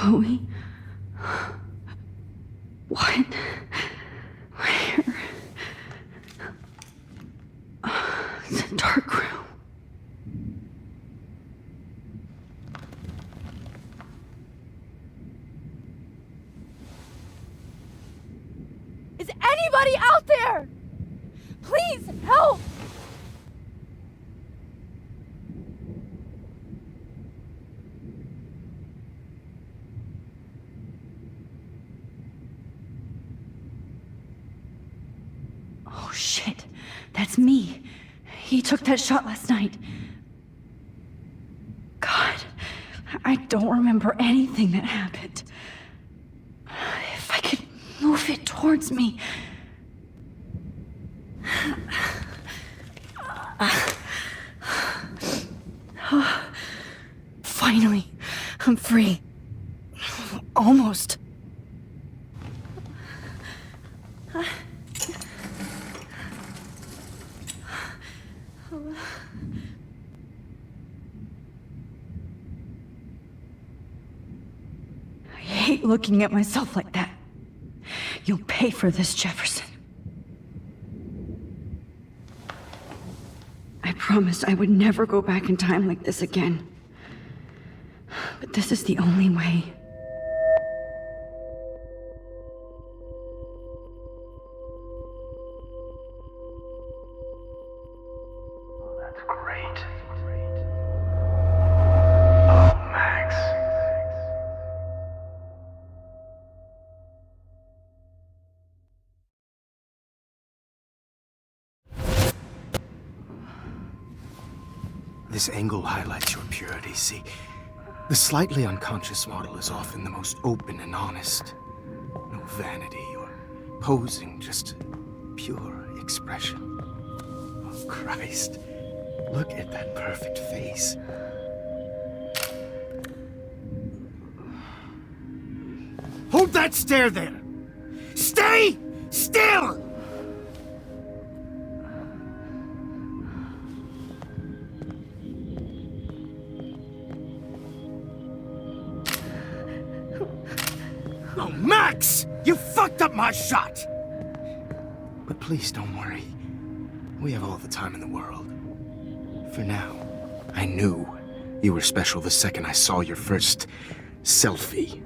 Chloe? What? Where? It's a dark room. Is anybody out there? Please help! Oh shit, that's me. He took that shot last night. God, I don't remember anything that happened. If I could move it towards me. Finally, I'm free. Almost. I hate looking at myself like that. You'll pay for this, Jefferson. I promised I would never go back in time like this again. But this is the only way. That's great. Oh, Max. This angle highlights your purity, see? The slightly unconscious model is often the most open and honest. No vanity or posing, just pure expression. Oh, Christ. Look at that perfect face. Hold that stare there! Stay still! Oh, Max! You fucked up my shot! But please don't worry. We have all the time in the world. For now, I knew you were special the second I saw your first selfie.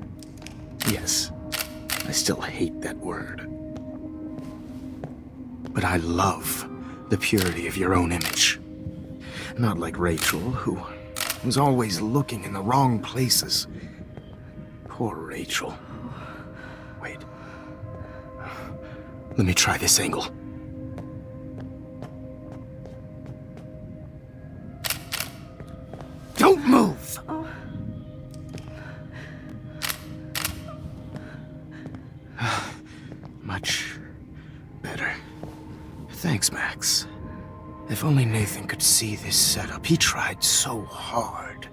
Yes, I still hate that word. But I love the purity of your own image. Not like Rachel, who was always looking in the wrong places. Poor Rachel. Wait. Let me try this angle. Don't move! Much better. Thanks, Max. If only Nathan could see this setup. He tried so hard.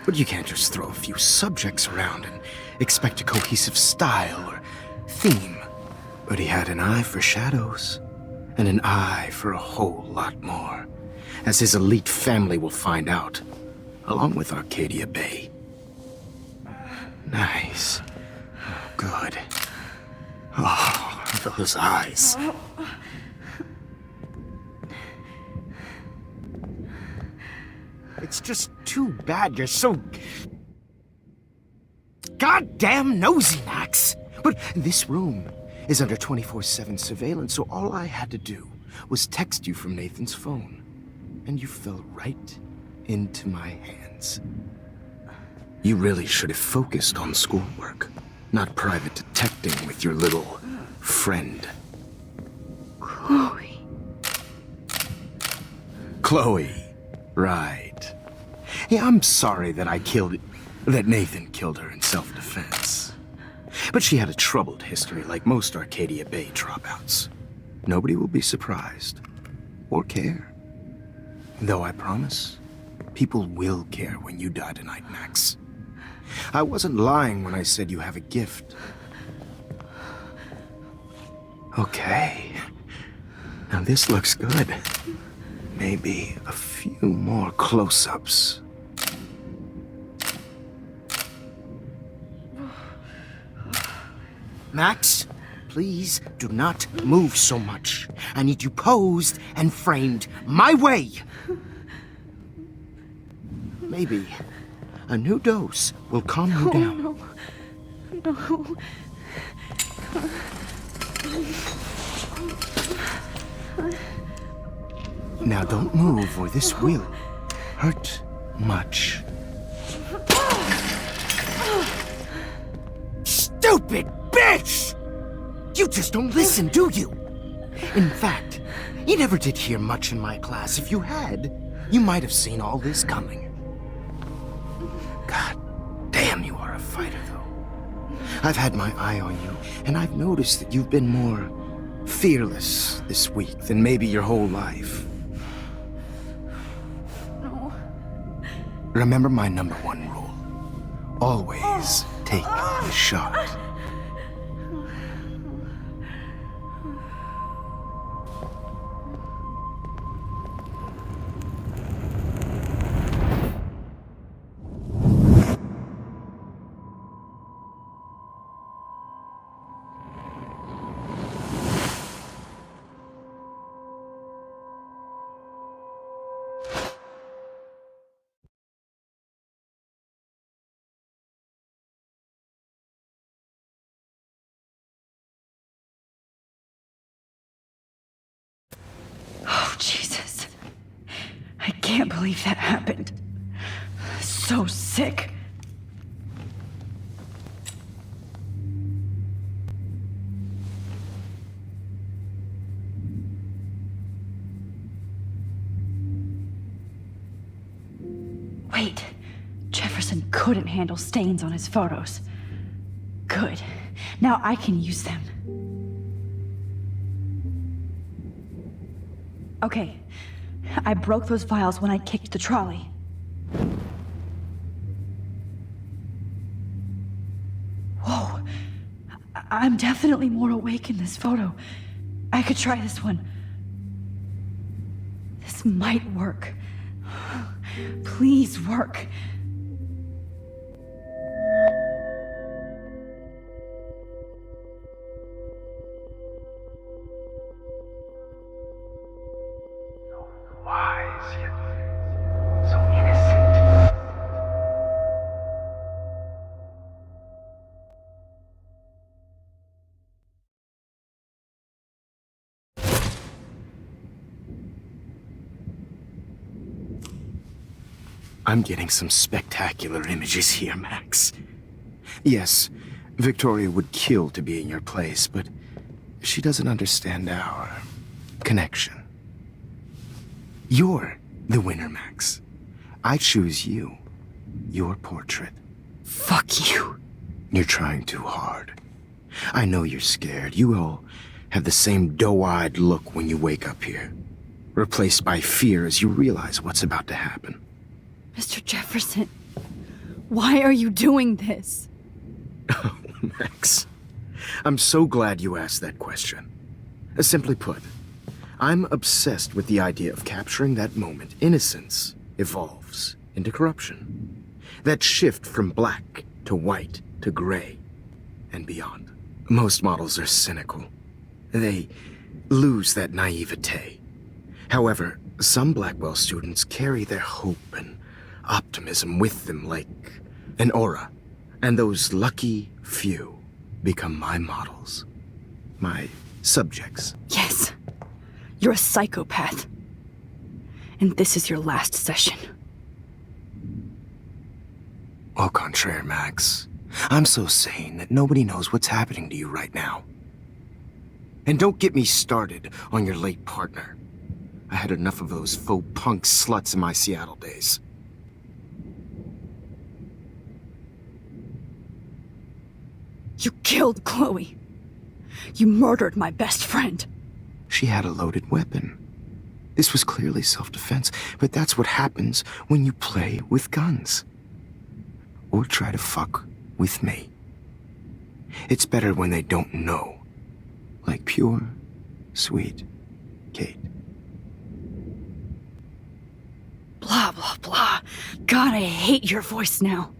But you can't just throw a few subjects around and expect a cohesive style or theme. But he had an eye for shadows, and an eye for a whole lot more, as his elite family will find out, along with Arcadia Bay. Nice. Good. Oh, those eyes. It's just too bad you're so goddamn nosy, Max. But this room is under 24/7 surveillance, so all I had to do was text you from Nathan's phone. And you fell right into my hands. You really should have focused on schoolwork, not private detecting with your little friend. Chloe. Chloe. Right. Yeah, I'm sorry that that Nathan killed her in self-defense. But she had a troubled history like most Arcadia Bay dropouts. Nobody will be surprised. Or care. Though I promise, people will care when you die tonight, Max. I wasn't lying when I said you have a gift. Okay. Now this looks good. Maybe a few more close-ups. Max, please do not move so much. I need you posed and framed my way. Maybe a new dose will calm you down. No. Now don't move or this will hurt much. Stupid bitch! You just don't listen, do you? In fact, you never did hear much in my class. If you had, you might have seen all this coming. God damn, you are a fighter, though. I've had my eye on you, and I've noticed that you've been more fearless this week than maybe your whole life. No. Remember my #1 rule. Always take the shot. Oh, Jesus. I can't believe that happened. So sick. Wait. Jefferson couldn't handle stains on his photos. Good. Now I can use them. Okay. I broke those vials when I kicked the trolley. Whoa. I'm definitely more awake in this photo. I could try this one. This might work. Please work. Wise yet so innocent. I'm getting some spectacular images here, Max. Yes, Victoria would kill to be in your place, but she doesn't understand our connection. You're the winner, Max. I choose you. Your portrait. Fuck you. You're trying too hard. I know you're scared. You all have the same doe-eyed look when you wake up here. Replaced by fear as you realize what's about to happen. Mr. Jefferson, why are you doing this? Oh, Max. I'm so glad you asked that question. Simply put, I'm obsessed with the idea of capturing that moment innocence evolves into corruption. That shift from black to white to gray and beyond. Most models are cynical. They lose that naivete. However, some Blackwell students carry their hope and optimism with them like an aura. And those lucky few become my models. My subjects. Yes, you're a psychopath. And this is your last session. Au contraire, Max. I'm so sane that nobody knows what's happening to you right now. And don't get me started on your late partner. I had enough of those faux punk sluts in my Seattle days. You killed Chloe. You murdered my best friend. She had a loaded weapon. This was clearly self-defense, but that's what happens when you play with guns. Or try to fuck with me. It's better when they don't know. Like pure, sweet Kate. Blah, blah, blah. God, I hate your voice now.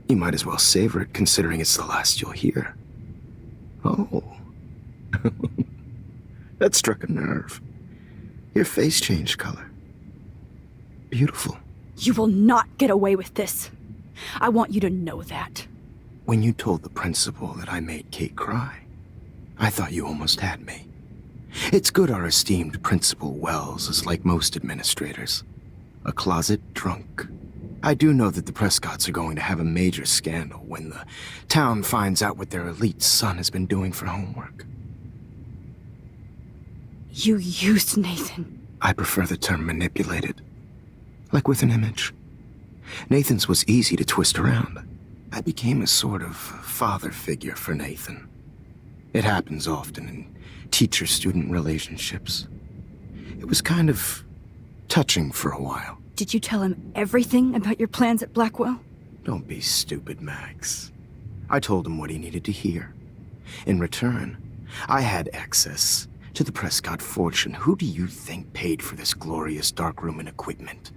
You might as well savor it, considering it's the last you'll hear. Oh. That struck a nerve. Your face changed color. Beautiful. You will not get away with this. I want you to know that. When you told the principal that I made Kate cry, I thought you almost had me. It's good our esteemed Principal Wells is like most administrators. A closet drunk. I do know that the Prescotts are going to have a major scandal when the town finds out what their elite son has been doing for homework. You used Nathan. I prefer the term manipulated. Like with an image. Nathan's was easy to twist around. I became a sort of father figure for Nathan. It happens often in teacher-student relationships. It was kind of touching for a while. Did you tell him everything about your plans at Blackwell? Don't be stupid, Max. I told him what he needed to hear. In return, I had access to the Prescott fortune. Who do you think paid for this glorious darkroom and equipment?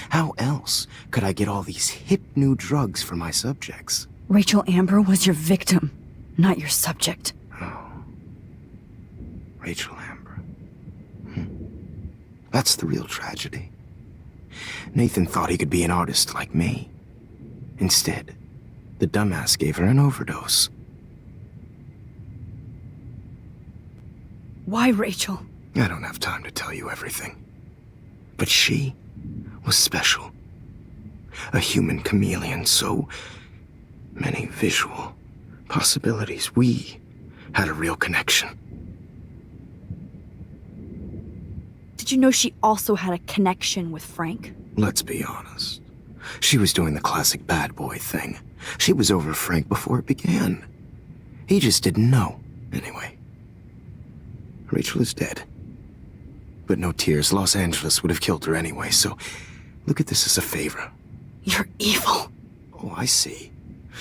How else could I get all these hip new drugs for my subjects? Rachel Amber was your victim, not your subject. Oh. Rachel Amber. That's the real tragedy. Nathan thought he could be an artist like me. Instead, the dumbass gave her an overdose. Why Rachel? I don't have time to tell you everything. But she was special. A human chameleon, so many visual possibilities. We had a real connection. Did you know she also had a connection with Frank? Let's be honest. She was doing the classic bad boy thing. She was over Frank before it began. He just didn't know. Anyway, Rachel is dead. But no tears. Los Angeles would have killed her anyway, so look at this as a favor. You're evil. Oh, I see.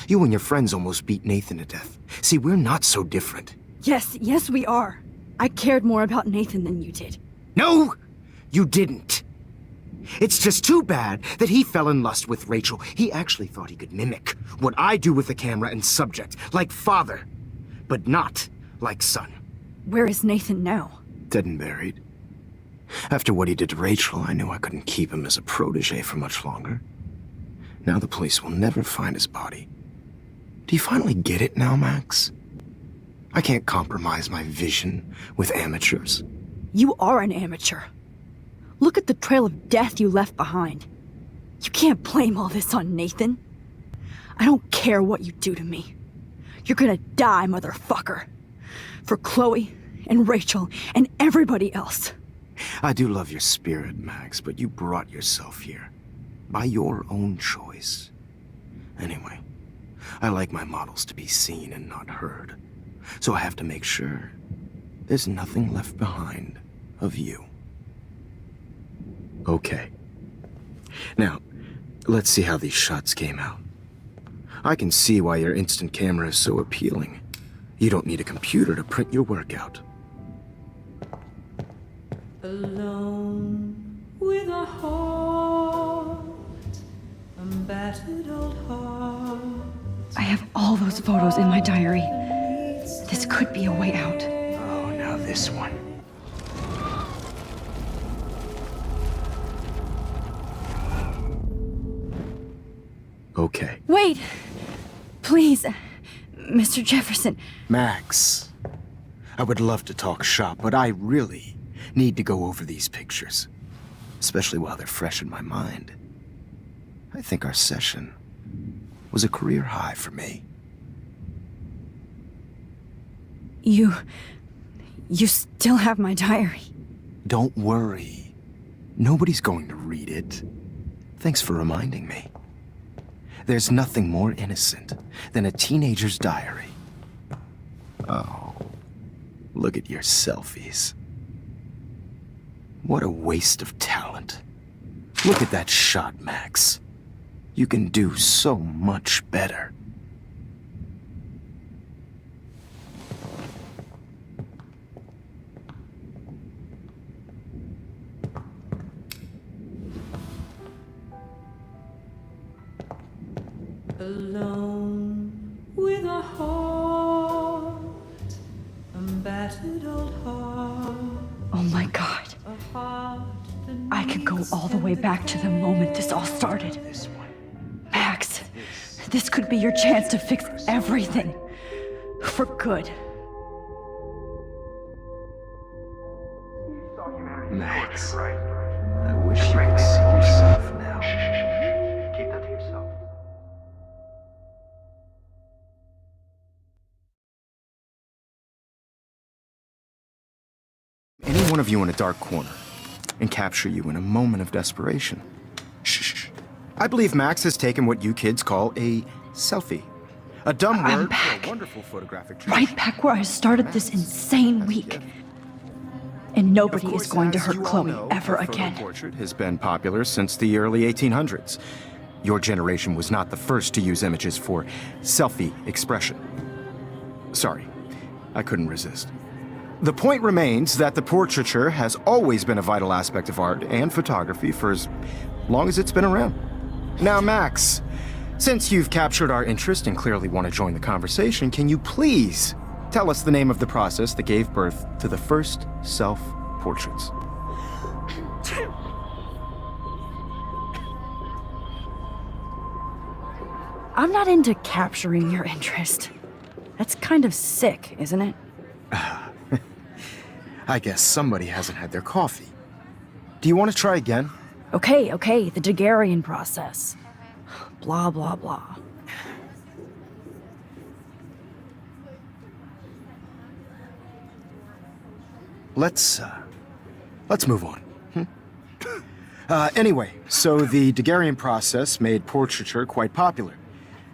You and your friends almost beat Nathan to death. See, we're not so different. Yes, we are. I cared more about Nathan than you did. No, you didn't. It's just too bad that he fell in lust with Rachel. He actually thought he could mimic what I do with the camera and subject, like father, but not like son. Where is Nathan now? Dead and buried. After what he did to Rachel, I knew I couldn't keep him as a protege for much longer. Now the police will never find his body. Do you finally get it now, Max? I can't compromise my vision with amateurs. You are an amateur. Look at the trail of death you left behind. You can't blame all this on Nathan. I don't care what you do to me. You're gonna die, motherfucker. For Chloe and Rachel and everybody else. I do love your spirit, Max, but you brought yourself here. By your own choice. Anyway, I like my models to be seen and not heard. So I have to make sure there's nothing left behind of you. Okay. Now, let's see how these shots came out. I can see why your instant camera is so appealing. You don't need a computer to print your work out. Alone with a heart, a battered old heart. I have all those photos in my diary. This could be a way out. Oh, now this one. Okay. Wait! Please, Mr. Jefferson. Max, I would love to talk shop, but I really need to go over these pictures. Especially while they're fresh in my mind. I think our session was a career high for me. You still have my diary. Don't worry. Nobody's going to read it. Thanks for reminding me. There's nothing more innocent than a teenager's diary. Oh, look at your selfies. What a waste of talent. Look at that shot, Max. You can do so much better. Alone with a heart, battered old heart, Oh my god. a heart that I could go needs all the way back to the moment this all started. Max, this could be your chance to fix everything. For good. Max, I wish you could see yourself now. Keep that to yourself. Any one of you in a dark corner and capture you in a moment of desperation. Shh. I believe Max has taken what you kids call a selfie. A dumb I'm word back. for a wonderful photographic Right back where I started this insane week. And nobody is going to hurt Chloe ever again. The portrait has been popular since the early 1800s. Your generation was not the first to use images for selfie expression. Sorry, I couldn't resist. The point remains that the portraiture has always been a vital aspect of art and photography for as long as it's been around. Now, Max, since you've captured our interest and clearly want to join the conversation, can you please tell us the name of the process that gave birth to the first self-portraits? I'm not into capturing your interest. That's kind of sick, isn't it? I guess somebody hasn't had their coffee. Do you want to try again? Okay, the Daguerrean process. Blah, blah, blah. Let's move on. Anyway, so the Daguerrean process made portraiture quite popular,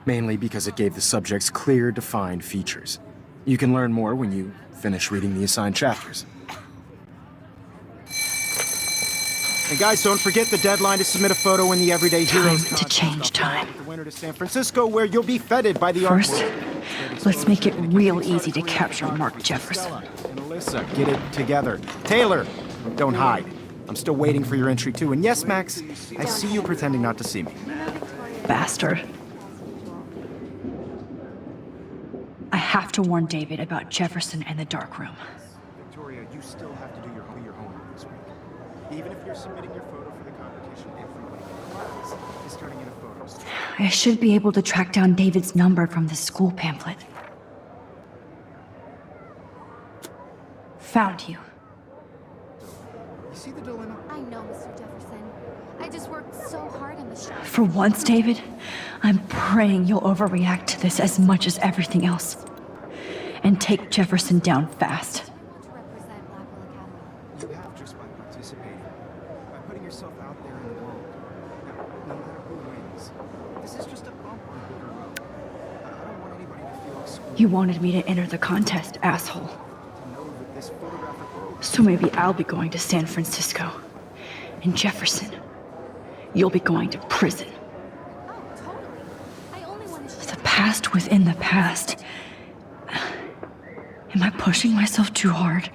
mainly because it gave the subjects clear, defined features. You can learn more when you finish reading the assigned chapters. And guys, don't forget the deadline to submit a photo in the Everyday Heroes Time to change time. The winter to San Francisco, where you'll be feted by the First, art world. let's make it real easy to capture Mark Jefferson. And Alyssa, get it together. Taylor, don't hide. I'm still waiting for your entry too. And yes, Max, I see you pretending not to see me. Bastard. I have to warn David about Jefferson and the dark room. Victoria, you still have to do your homework this week. Even if you're submitting your photo for the competition, everybody in class is turning in a photo. I should be able to track down David's number from the school pamphlet. Found you. You see the dilemma? I know, Mr. Jefferson. I just worked so hard on the shot. For once, David, I'm praying you'll overreact to this as much as everything else. And take Jefferson down fast. I want to represent Blackwell Academy. You have just by participating, by putting yourself out there in the world. Now, no matter who wins, this is just a bump on a bigger road. I don't want anybody to feel excluded. You wanted me to enter the contest, asshole. To know that this photographic world So maybe I'll be going to San Francisco. And Jefferson, you'll be going to prison. Oh, totally. I only want to The past within the past. Am I pushing myself too hard?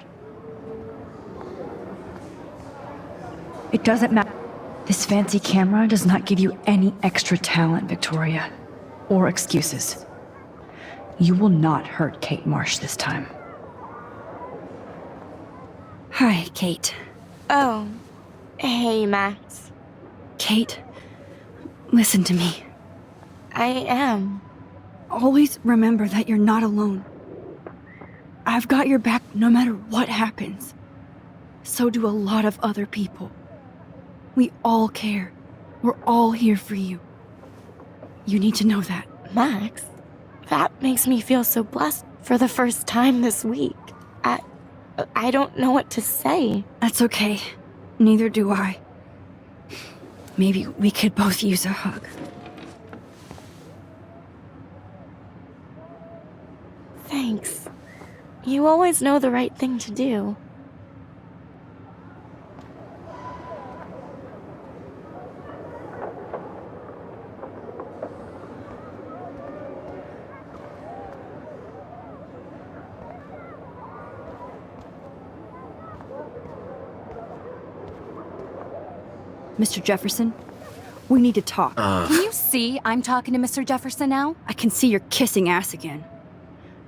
It doesn't matter. This fancy camera does not give you any extra talent, Victoria. Or excuses. You will not hurt Kate Marsh this time. Hi, Kate. Oh, hey, Max. Kate, listen to me. I am. Always remember that you're not alone. I've got your back no matter what happens. So do a lot of other people. We all care. We're all here for you. You need to know that. Max, that makes me feel so blessed for the first time this week. I don't know what to say. That's okay. Neither do I. Maybe we could both use a hug. Thanks. You always know the right thing to do. Mr. Jefferson, we need to talk. Can you see I'm talking to Mr. Jefferson now? I can see you're kissing ass again.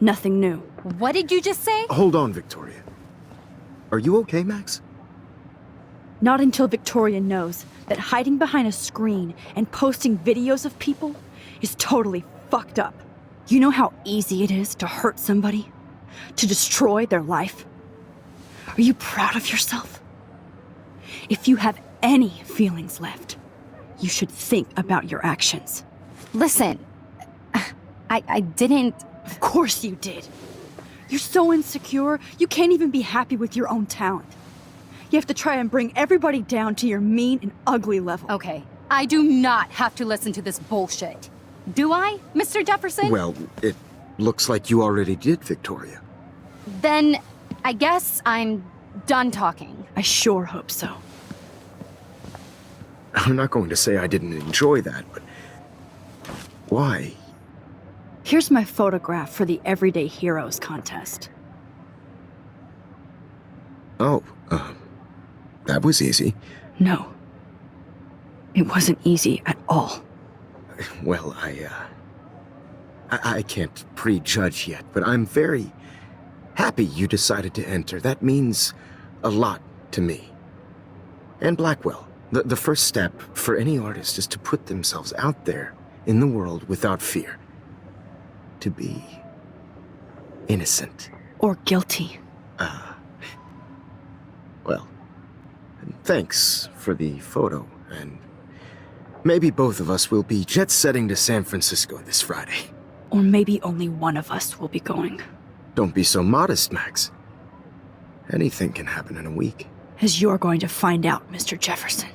Nothing new. What did you just say? Hold on, Victoria. Are you okay, Max? Not until Victoria knows that hiding behind a screen and posting videos of people is totally fucked up. You know how easy it is to hurt somebody? To destroy their life? Are you proud of yourself? If you have any feelings left, you should think about your actions. Listen, I didn't... Of course you did. You're so insecure, you can't even be happy with your own talent. You have to try and bring everybody down to your mean and ugly level. Okay, I do not have to listen to this bullshit. Do I, Mr. Jefferson? Well, it looks like you already did, Victoria. Then I guess I'm done talking. I sure hope so. I'm not going to say I didn't enjoy that, but... why? Here's my photograph for the Everyday Heroes contest. Oh, that was easy. No. It wasn't easy at all. Well, I can't prejudge yet, but I'm very happy you decided to enter. That means a lot to me. And Blackwell. The first step for any artist is to put themselves out there in the world without fear. To be innocent. Or guilty. Well, thanks for the photo, and maybe both of us will be jet-setting to San Francisco this Friday. Or maybe only one of us will be going. Don't be so modest, Max. Anything can happen in a week. As you're going to find out, Mr. Jefferson.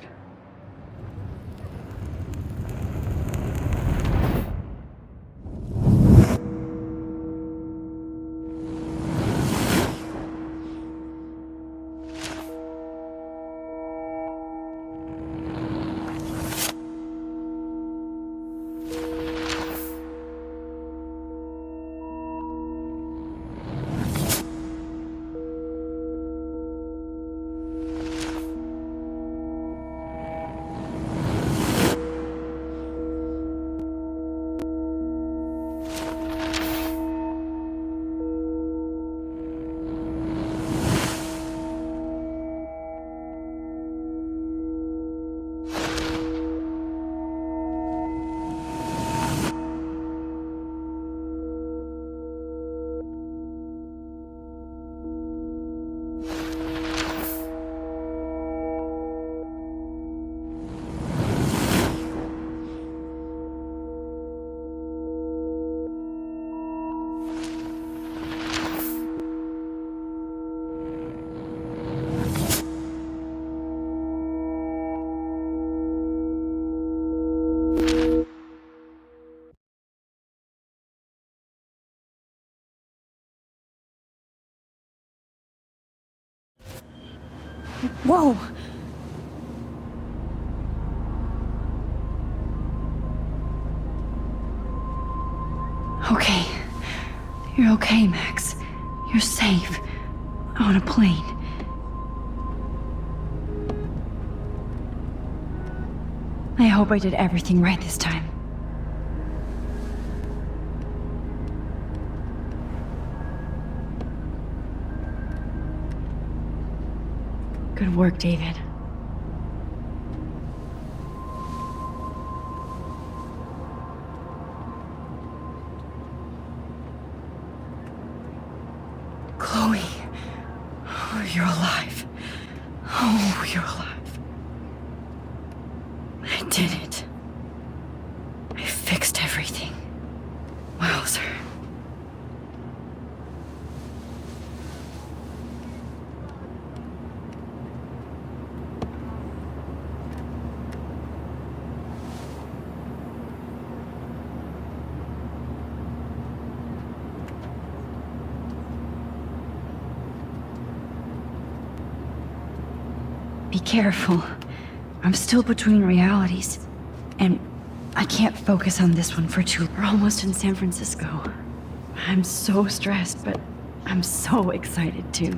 Whoa! Okay. You're okay, Max. You're safe. On a plane. I hope I did everything right this time. Good work, David. Chloe. Oh, you're alive. Oh, you're alive. I did it. I fixed everything. Wowzer. Be careful. I'm still between realities. And I can't focus on this one for too long. We're almost in San Francisco. I'm so stressed, but I'm so excited too.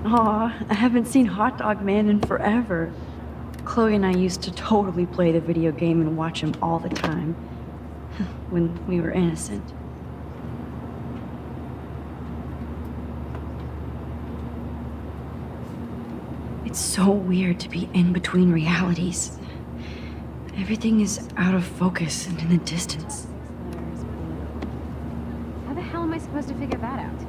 Aw, I haven't seen Hot Dog Man in forever. Chloe and I used to totally play the video game and watch him all the time. When we were innocent. It's so weird to be in between realities. Everything is out of focus and in the distance. How the hell am I supposed to figure that out?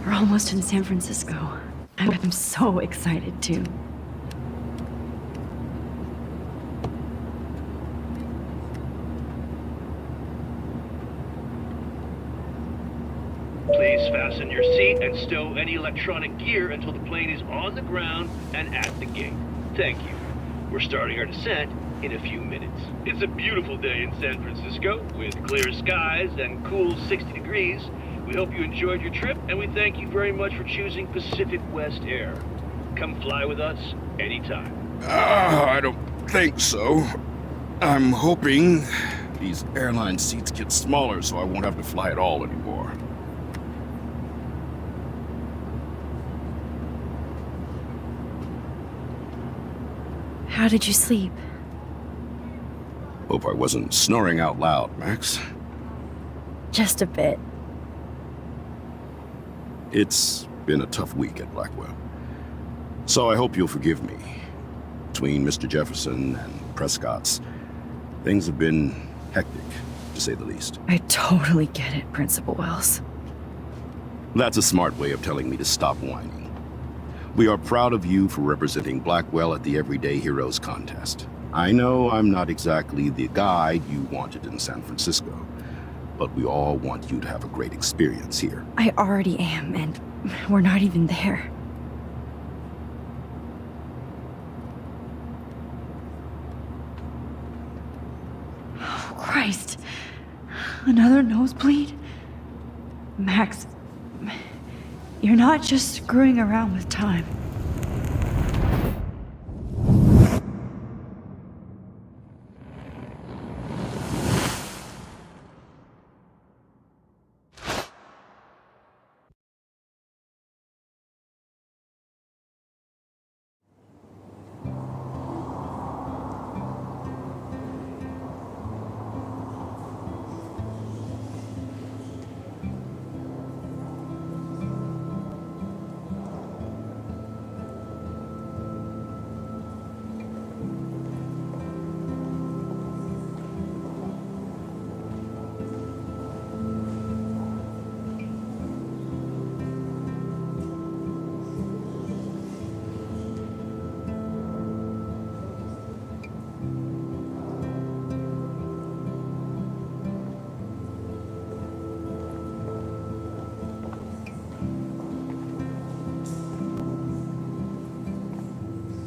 We're almost in San Francisco. I'm so excited too. Please fasten your seat and stow any electronic gear until the plane is on the ground and at the gate. Thank you. We're starting our descent in a few minutes. It's a beautiful day in San Francisco with clear skies and cool 60 degrees. We hope you enjoyed your trip, and we thank you very much for choosing Pacific West Air. Come fly with us anytime. I don't think so. I'm hoping these airline seats get smaller so I won't have to fly at all anymore. How did you sleep? Hope I wasn't snoring out loud, Max. Just a bit. It's been a tough week at Blackwell. So I hope you'll forgive me. Between Mr. Jefferson and Prescott's, things have been hectic, to say the least. I totally get it, Principal Wells. That's a smart way of telling me to stop whining. We are proud of you for representing Blackwell at the Everyday Heroes contest. I know I'm not exactly the guide you wanted in San Francisco, but we all want you to have a great experience here. I already am, and we're not even there. Oh, Christ. Another nosebleed? Max, you're not just screwing around with time.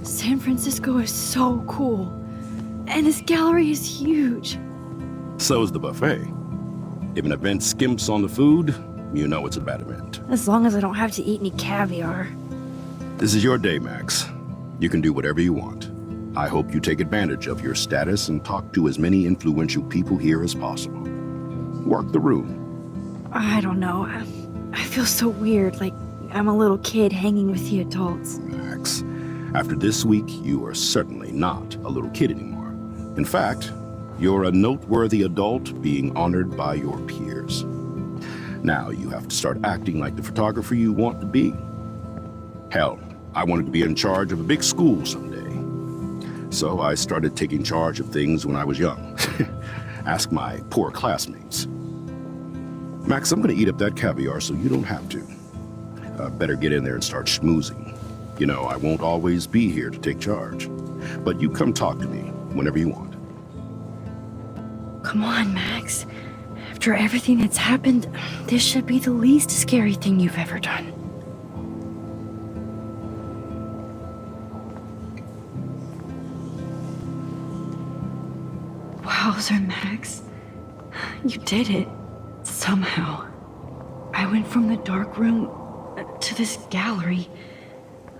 San Francisco is so cool. And this gallery is huge. So is the buffet. If an event skimps on the food, you know it's a bad event. As long as I don't have to eat any caviar. This is your day, Max. You can do whatever you want. I hope you take advantage of your status and talk to as many influential people here as possible. Work the room. I don't know. I feel so weird, like I'm a little kid hanging with the adults. Max, after this week, you are certainly not a little kid anymore. In fact, you're a noteworthy adult being honored by your peers. Now you have to start acting like the photographer you want to be. Hell, I wanted to be in charge of a big school someday. So I started taking charge of things when I was young. Ask my poor classmates. Max, I'm gonna eat up that caviar so you don't have to. Better get in there and start schmoozing. You know, I won't always be here to take charge. But you come talk to me whenever you want. Come on, Max. After everything that's happened, this should be the least scary thing you've ever done. Wowzer, Max. You did it. Somehow. I went from the dark room to this gallery.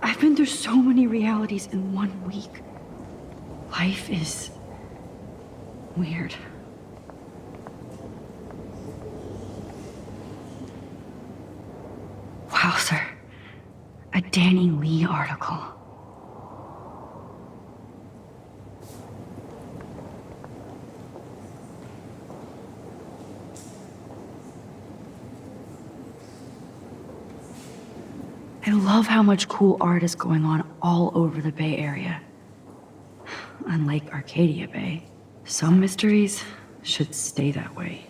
I've been through so many realities in 1 week. Life is weird. Wowzer. A Danny Lee article. love how much cool art is going on all over the Bay Area. Unlike Arcadia Bay, some mysteries should stay that way.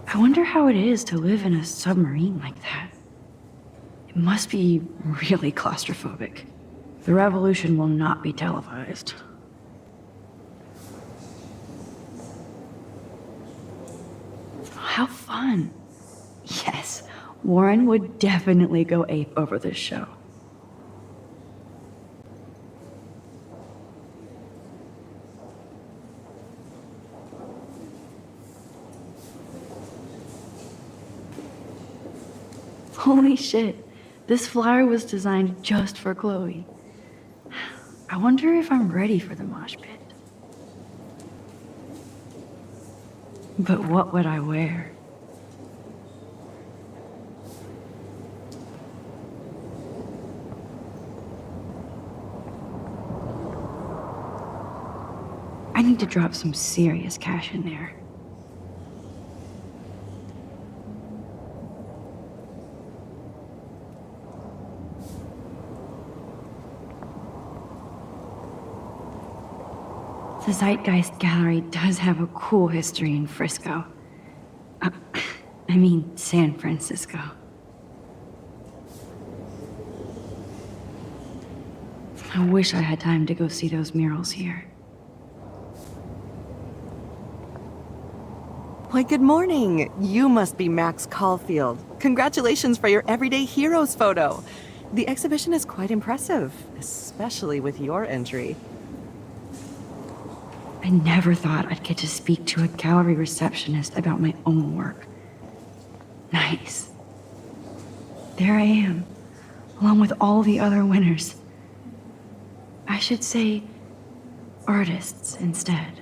I wonder how it is to live in a submarine like that. It must be really claustrophobic. The revolution will not be televised. How fun. Yes, Warren would definitely go ape over this show. Holy shit, this flyer was designed just for Chloe. I wonder if I'm ready for the mosh pit. But what would I wear? I need to drop some serious cash in there. The Zeitgeist Gallery does have a cool history in Frisco. I mean, San Francisco. I wish I had time to go see those murals here. Why, good morning. You must be Max Caulfield. Congratulations for your Everyday Heroes photo. The exhibition is quite impressive, especially with your entry. I never thought I'd get to speak to a gallery receptionist about my own work. Nice. There I am, along with all the other winners. I should say artists instead.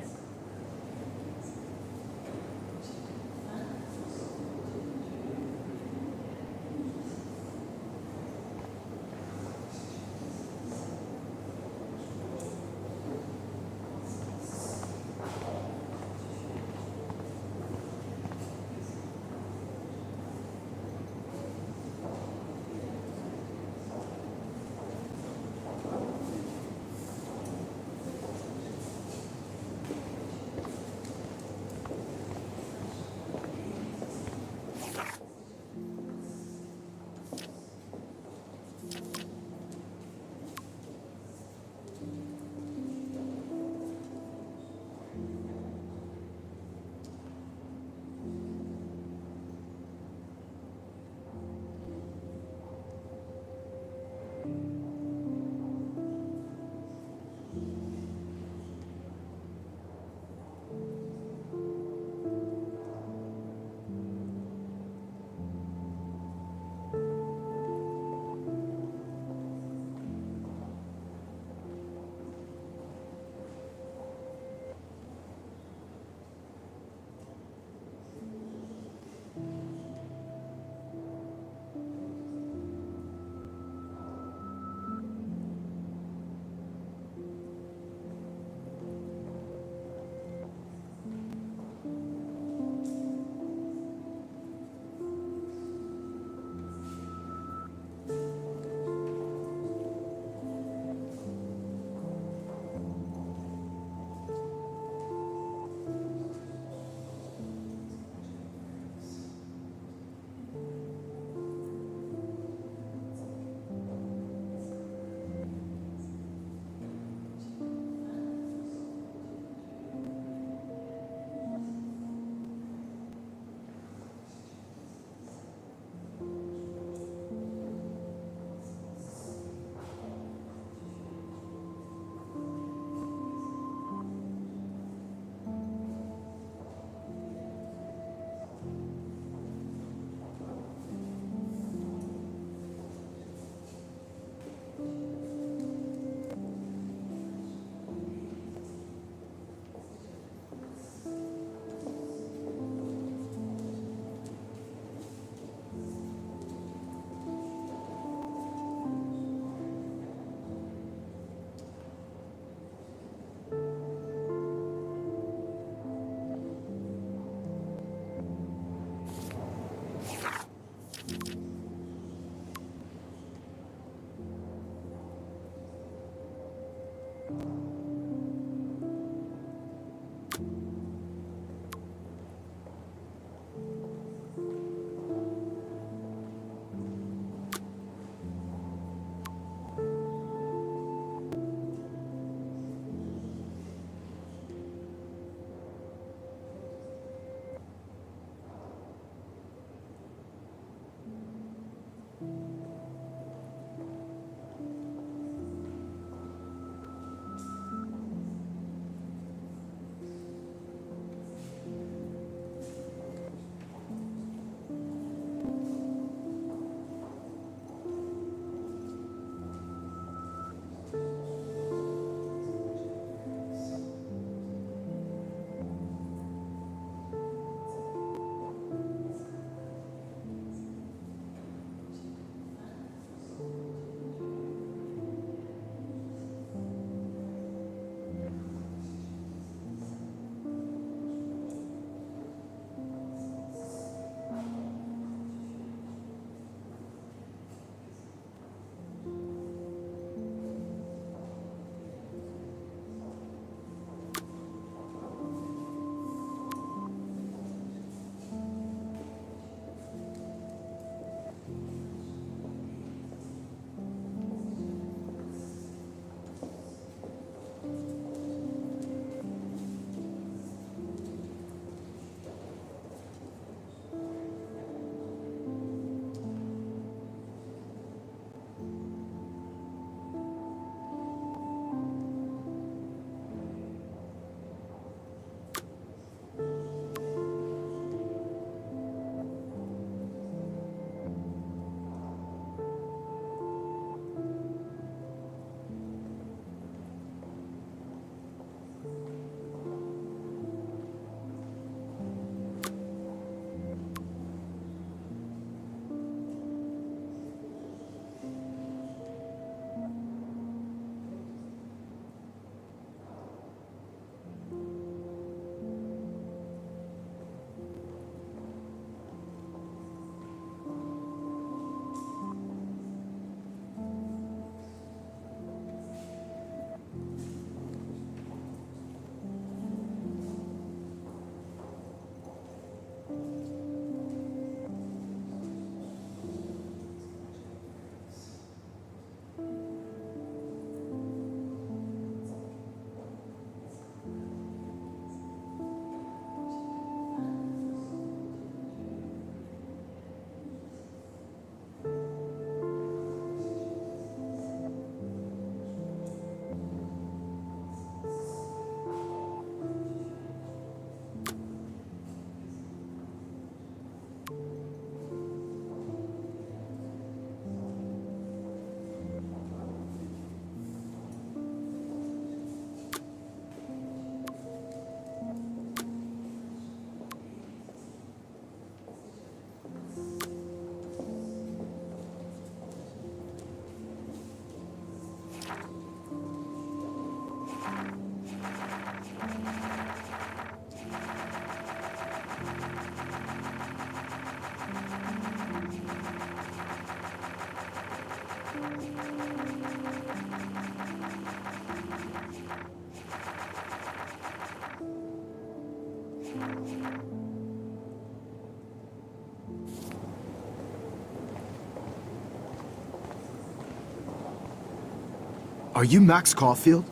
Are you Max Caulfield?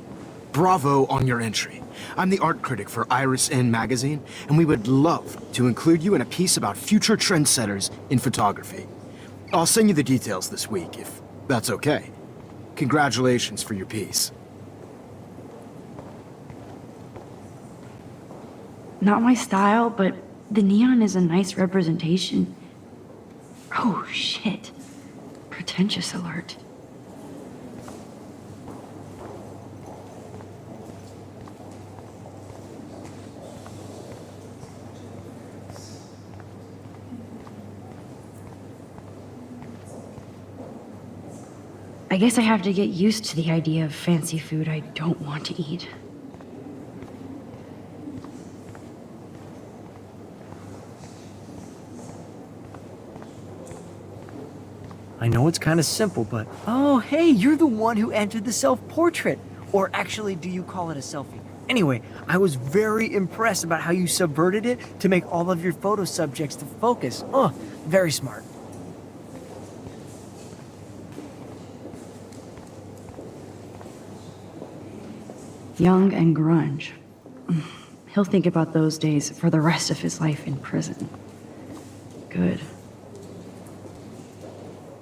Bravo on your entry. I'm the art critic for Iris N magazine, and we would love to include you in a piece about future trendsetters in photography. I'll send you the details this week, if that's okay. Congratulations for your piece. Not my style, but the neon is a nice representation. Oh, shit. Pretentious alert. I guess I have to get used to the idea of fancy food I don't want to eat. I know it's kind of simple, but... Oh, hey, you're the one who entered the self-portrait. Or actually, do you call it a selfie? Anyway, I was very impressed about how you subverted it to make all of your photo subjects to focus. Oh, very smart. Young and grunge. He'll think about those days for the rest of his life in prison. Good.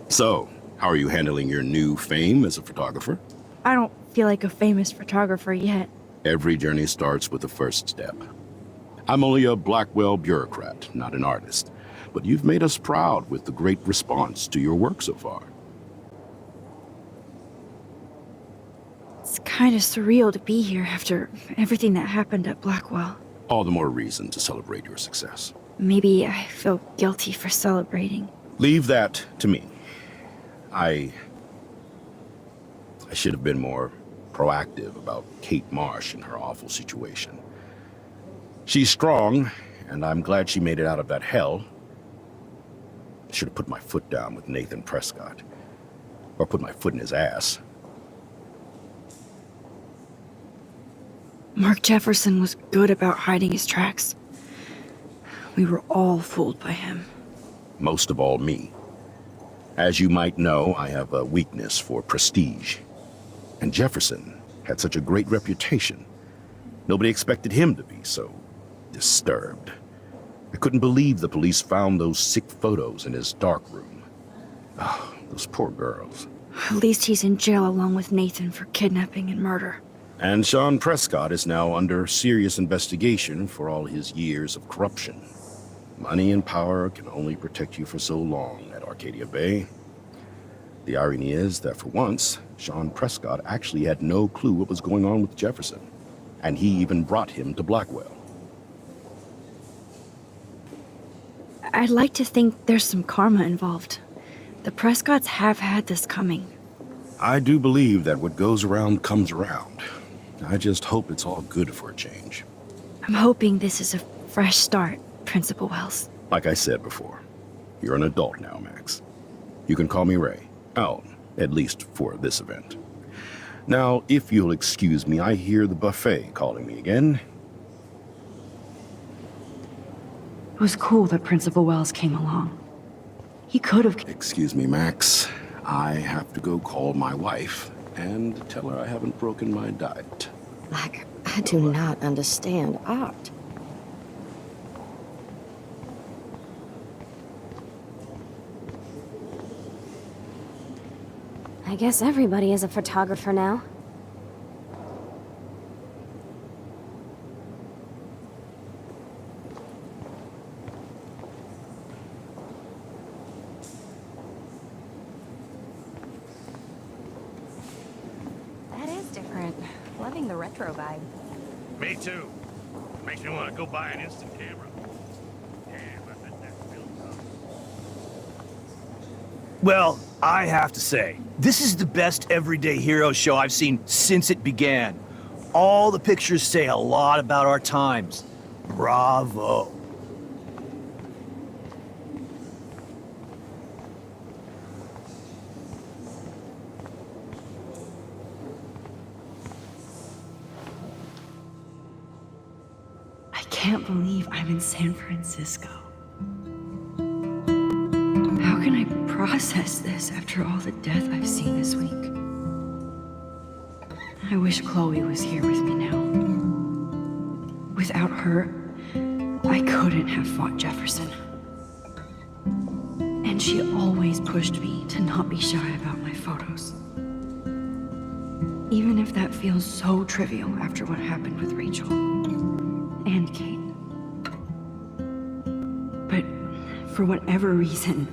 So, how are you handling your new fame as a photographer? I don't feel like a famous photographer yet. Every journey starts with the first step. I'm only a Blackwell bureaucrat, not an artist. But you've made us proud with the great response to your work so far. It's kind of surreal to be here after everything that happened at Blackwell. All the more reason to celebrate your success. Maybe I feel guilty for celebrating. Leave that to me. I should have been more proactive about Kate Marsh and her awful situation. She's strong, and I'm glad she made it out of that hell. I should have put my foot down with Nathan Prescott. Or put my foot in his ass. Mark Jefferson was good about hiding his tracks. We were all fooled by him. Most of all, me. As you might know, I have a weakness for prestige. And Jefferson had such a great reputation. Nobody expected him to be so disturbed. I couldn't believe the police found those sick photos in his darkroom. Oh, those poor girls. At least he's in jail along with Nathan for kidnapping and murder. And Sean Prescott is now under serious investigation for all his years of corruption. Money and power can only protect you for so long at Arcadia Bay. The irony is that for once, Sean Prescott actually had no clue what was going on with Jefferson. And he even brought him to Blackwell. I'd like to think there's some karma involved. The Prescotts have had this coming. I do believe that what goes around comes around. I just hope it's all good for a change. I'm hoping this is a fresh start, Principal Wells. Like I said before, you're an adult now, Max. You can call me Ray. Oh, at least for this event. Now, if you'll excuse me, I hear the buffet calling me again. It was cool that Principal Wells came along. He could have... Excuse me, Max. I have to go call my wife and tell her I haven't broken my diet. Like, I do not understand art. I guess everybody is a photographer now. That is different. Loving the retro vibe. Me too. Makes me want to go buy an instant camera. Damn, I bet that feels tough. Well, I have to say, this is the best everyday hero show I've seen since it began. All the pictures say a lot about our times. Bravo. I can't believe I'm in San Francisco. How can I process this after all the death I've seen this week? I wish Chloe was here with me now. Without her, I couldn't have fought Jefferson. And she always pushed me to not be shy about my photos. Even if that feels so trivial after what happened with Rachel and Kate. But for whatever reason,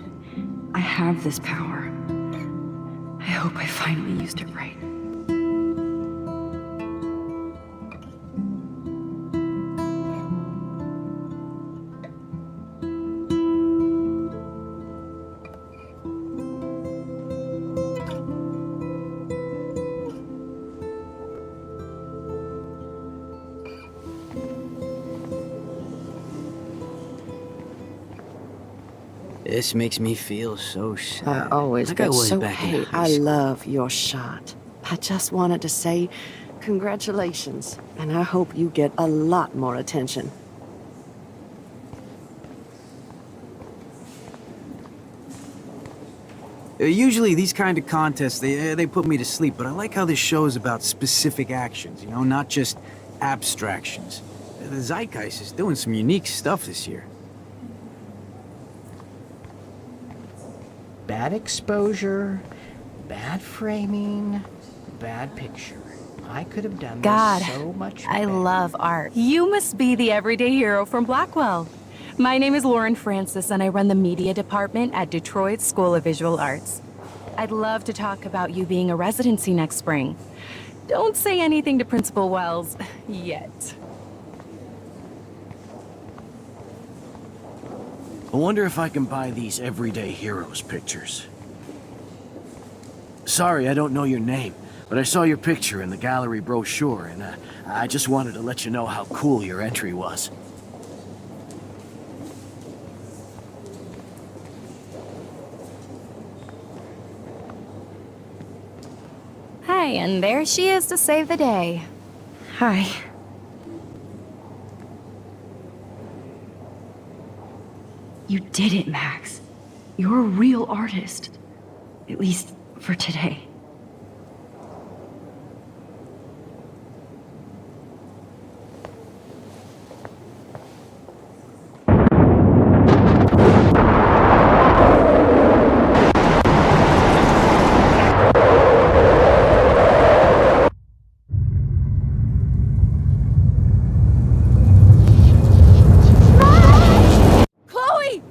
I have this power. I hope I finally used it right. This makes me feel so sad. I always like I get was so back in hate. high I school. love your shot. I just wanted to say congratulations, and I hope you get a lot more attention. Usually these kind of contests, they put me to sleep, but I like how this show is about specific actions, you know, not just abstractions. The Zeitgeist is doing some unique stuff this year. Bad exposure, bad framing, bad picture. I could have done God, this so much I better. love art. You must be the everyday hero from Blackwell. My name is Lauren Francis, and I run the media department at Detroit School of Visual Arts. I'd love to talk about you being a residency next spring. Don't say anything to Principal Wells yet. I wonder if I can buy these Everyday Heroes pictures. Sorry, I don't know your name, but I saw your picture in the gallery brochure, and I just wanted to let you know how cool your entry was. Hi, and there she is to save the day. Hi. You did it, Max. You're a real artist. At least for today.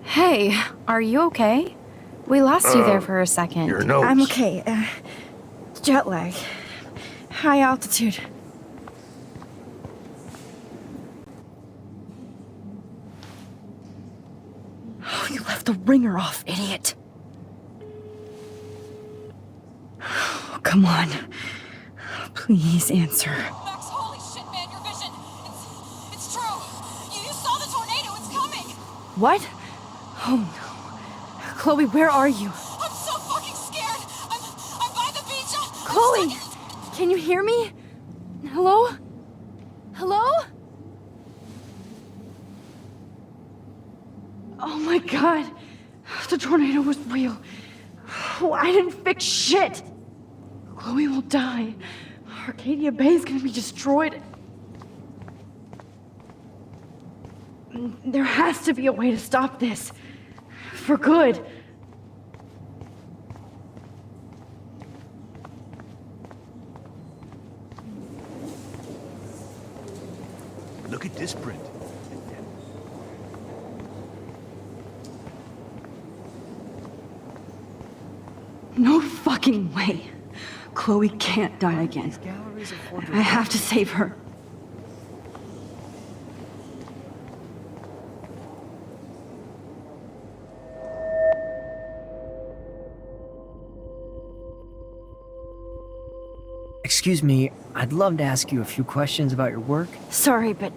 Hey, are you okay? We lost you there for a second. Your nose. I'm okay. Jet lag. High altitude. Oh, you left the ringer off, idiot. Oh, come on. Please answer. Max, holy shit, man, your vision. It's true. You saw the tornado. It's coming. What? Oh no. Chloe, where are you? I'm so fucking scared. I'm by the beach. Chloe! Can you hear me? Hello? Hello? Oh my god. The tornado was real. Oh, I didn't fix shit. Chloe will die. Arcadia Bay is gonna be destroyed. There has to be a way to stop this. For good. Look at this print. No fucking way. Chloe can't die again. I have to save her. Excuse me, I'd love to ask you a few questions about your work. Sorry, but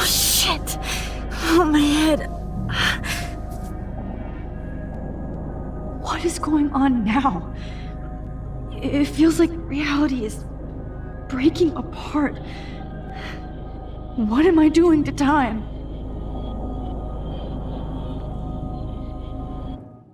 shit! Oh, my head. What is going on now? It feels like reality is breaking apart. What am I doing to time?